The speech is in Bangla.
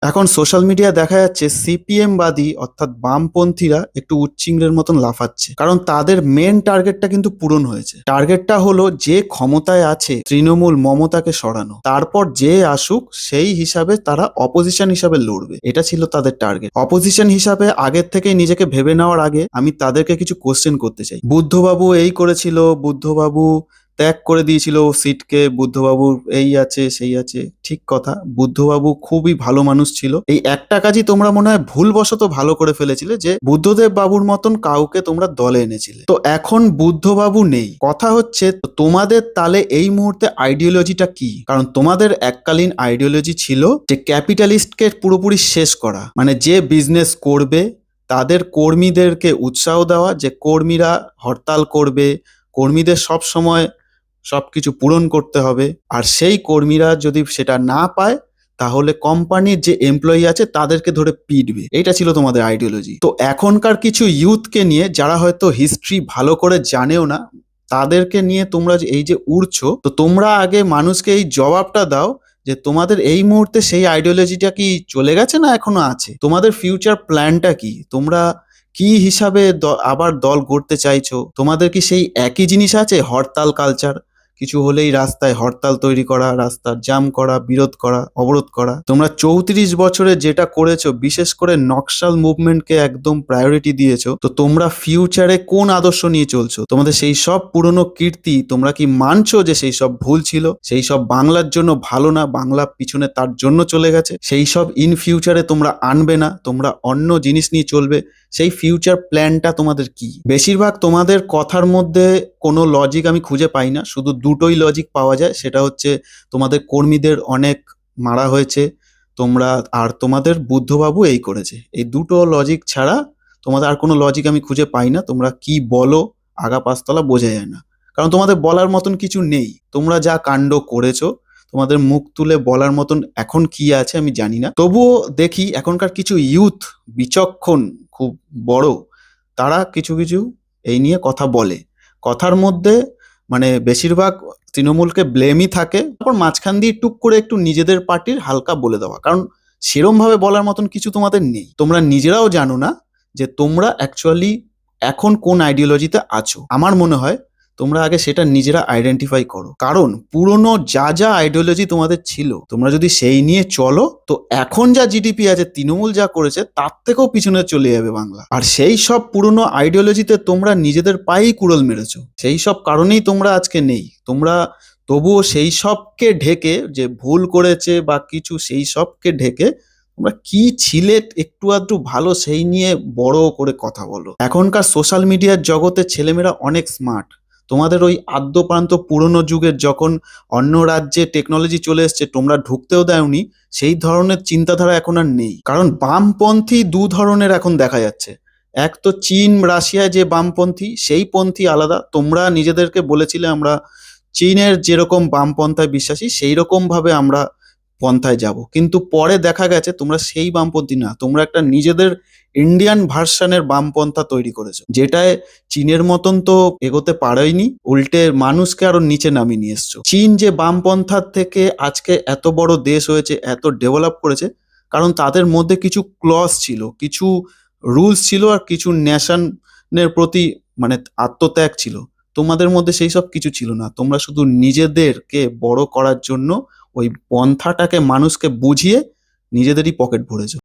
এখন সোশ্যাল মিডিয়া দেখা যাচ্ছে সিপিএম বাদী অর্থাৎ বামপন্থীরা একটু উচ্চিংড়ের মতন লাফাচ্ছে, কারণ তাদের মেন টার্গেটটা কিন্তু পূরণ হয়েছে। টার্গেটটা হলো যে ক্ষমতায় আছে তৃণমূল মমতাকে সরানো, তারপর যে আসুক সেই হিসাবে তারা অপোজিশন হিসাবে লড়বে, এটা ছিল তাদের টার্গেট। অপোজিশন হিসাবে আগের থেকেই নিজেকে ভেবে নেওয়ার আগে আমি তাদেরকে কিছু কোশ্চেন করতে চাই। বুদ্ধবাবু এই করেছিল, বুদ্ধবাবু ত্যাগ করে দিয়েছিল সিটকে, বুদ্ধবাবুর এই আছে সেই আছে, ঠিক কথা। বুদ্ধবাবু খুবই ভালো মানুষ ছিল। এই একটা কাজই তোমরা মনে হয় ভুলবশত ভালো করে ফেলেছিলে, যে বুদ্ধদেব বাবুর মতন কাউকে তোমরা দলে এনেছিলে। তো এখন বুদ্ধবাবু নেই, কথা হচ্ছে তোমাদের তাহলে এই মুহূর্তে আইডিওলজিটা কি? কারণ তোমাদের এককালীন আইডিওলজি ছিল যে ক্যাপিটালিস্টকে পুরোপুরি শেষ করা, মানে যে বিজনেস করবে তাদের কর্মীদেরকে উৎসাহ দেওয়া, যে কর্মীরা হরতাল করবে, কর্মীদের সব সময় সবকিছু পূরণ করতে হবে, আর সেই কর্মীরা যদি সেটা না পায় তাহলে কোম্পানির যে এমপ্লয়ি আছে তাদেরকে ধরে পিটবে। এইটা ছিল তোমাদের আইডিওলজি। তো এখনকার কিছু ইউথকে নিয়ে, যারা হয়তো হিস্ট্রি ভালো করে জানেও না, তাদেরকে নিয়ে তোমরা যে এই যে উড়ছো, তো তোমরা আগে মানুষকে এই জবাবটা দাও যে তোমাদের এই মুহূর্তে সেই আইডিওলজিটা কি চলে গেছে না এখনো আছে? তোমাদের ফিউচার প্ল্যানটা কি? তোমরা কি হিসাবে আবার দল গড়তে চাইছো? তোমাদের কি সেই একই জিনিস আছে, হরতাল কালচার? কিছু হলেই রাস্তায় হরতাল তৈরি করা, রাস্তার জাম করা, বিরোধ করা, অবরোধ করা। তোমরা 34 বছরে যেটা করেছো, বিশেষ করে নকশাল মুভমেন্টকে একদম প্রায়োরিটি দিয়েছো, তো তোমরা ফিউচারে কোন আদর্শ নিয়ে চলছো? তোমাদের সেই সব পুরনো কীর্তি তোমরা কি মানছো যে সেই সব ভুল ছিল, সেই সব বাংলার জন্য ভালো না, বাংলা পিছনে তার জন্য চলে গেছে, সেই সব ইন ফিউচারে তোমরা আনবে না, তোমরা অন্য জিনিস নিয়ে চলবে? সেই ফিউচার প্ল্যানটা তোমাদের কি? বেশিরভাগ তোমাদের কথার মধ্যে কোনো লজিক আমি খুঁজে পাই না, শুধু দুটোই লজিক পাওয়া যায়, সেটা হচ্ছে তোমাদের কর্মীদের অনেক মারা হয়েছে, তোমরা আর তোমাদের বুদ্ধবাবু এই করেছে। এই দুটো লজিক ছাড়া তোমাদের আর কোনো লজিক আমি খুঁজে পাই না। তোমরা কি বলো আগা পাঁচতলা বোঝা যায় না, কারণ তোমাদের বলার মতন কিছু নেই। তোমরা যা কাণ্ড করেছো, তোমাদের মুখ তুলে বলার মতন এখন কি আছে আমি জানি না। তবুও দেখি এখনকার কিছু ইউথ বিচক্ষণ, খুব বড়, তারা কিছু কিছু এই নিয়ে কথা বলে। কথার মধ্যে মানে বেশিরভাগ তৃণমূলকে ব্লেমই থাকে, তারপর মাঝখান দিয়ে টুক করে একটু নিজেদের পার্টির হালকা বলে দেওয়া, কারণ সেরম ভাবে বলার মতন কিছু তোমাদের নেই। তোমরা নিজেরাও জানো না যে তোমরা অ্যাকচুয়ালি এখন কোন আইডিওলজিতে আছো। আমার মনে হয় তোমরা আগে সেটা নিজেরা আইডেন্টিফাই করো, কারণ পুরনো যা যা আইডিওলজি তোমাদের ছিল, তোমরা যদি সেই নিয়ে চলো, তো এখন যা জিডিপি আছে, তৃণমূল যা করেছে তার থেকেও পিছনে চলে যাবে বাংলা। আর সেই সব পুরনো আইডিওলজিতে তোমরা নিজেদের পায়েই কুড়োল মেরেছো, সেই সব কারণেই তোমরা আজকে নেই। তোমরা তবুও সেই সবকে ঢেকে, যে ভুল করেছে বা কিছু, সেই সবকে ঢেকে তোমরা কি ছিলে একটু আধটু ভালো সেই নিয়ে বড় করে কথা বলো। এখনকার সোশ্যাল মিডিয়ার জগতে ছেলেমেয়েরা অনেক স্মার্ট। তোমাদের ওই আদ্যপ্রান্ত পুরনো যুগের যখন অন্য রাজ্যে টেকনোলজি চলে এসছে, তোমরা ঢুকতেও দেওনি, সেই ধরনের চিন্তাধারা এখন আর নেই। কারণ বামপন্থী দু ধরনের এখন দেখা যাচ্ছে। এক তো চীন রাশিয়ায় যে বামপন্থী, সেই পন্থী আলাদা। তোমরা নিজেদেরকে বলেছিলে আমরা চীনের যেরকম বামপন্থায় বিশ্বাসী, সেই রকম ভাবে আমরা পন্থায় যাব, কিন্তু পরে দেখা গেছে তোমরা সেই বামপন্থী না, তোমরা একটা নিজেদের ইন্ডিয়ান ভার্সনের বামপন্থা তৈরি করেছো, যেটায় চীনের মতন তো এগোতে পারেনি, উল্টে মানুষকে আরো নিচে নামিয়ে নিয়ে এসছো। চীন যে বামপন্থার থেকে আজকে এত বড় দেশ হয়েছে, এত ডেভেলপ করেছে, কারণ তাদের মধ্যে কিছু ক্লজ ছিল, কিছু রুলস ছিল, আর কিছু ন্যাশনের প্রতি মানে আত্মত্যাগ ছিল। তোমাদের মধ্যে সেই সব কিছু ছিল না। তোমরা শুধু নিজেদেরকে বড় করার জন্য ওই পন্থাটাকে মানুষকে বুঝিয়ে নিজেদেরই পকেট ভরেছো।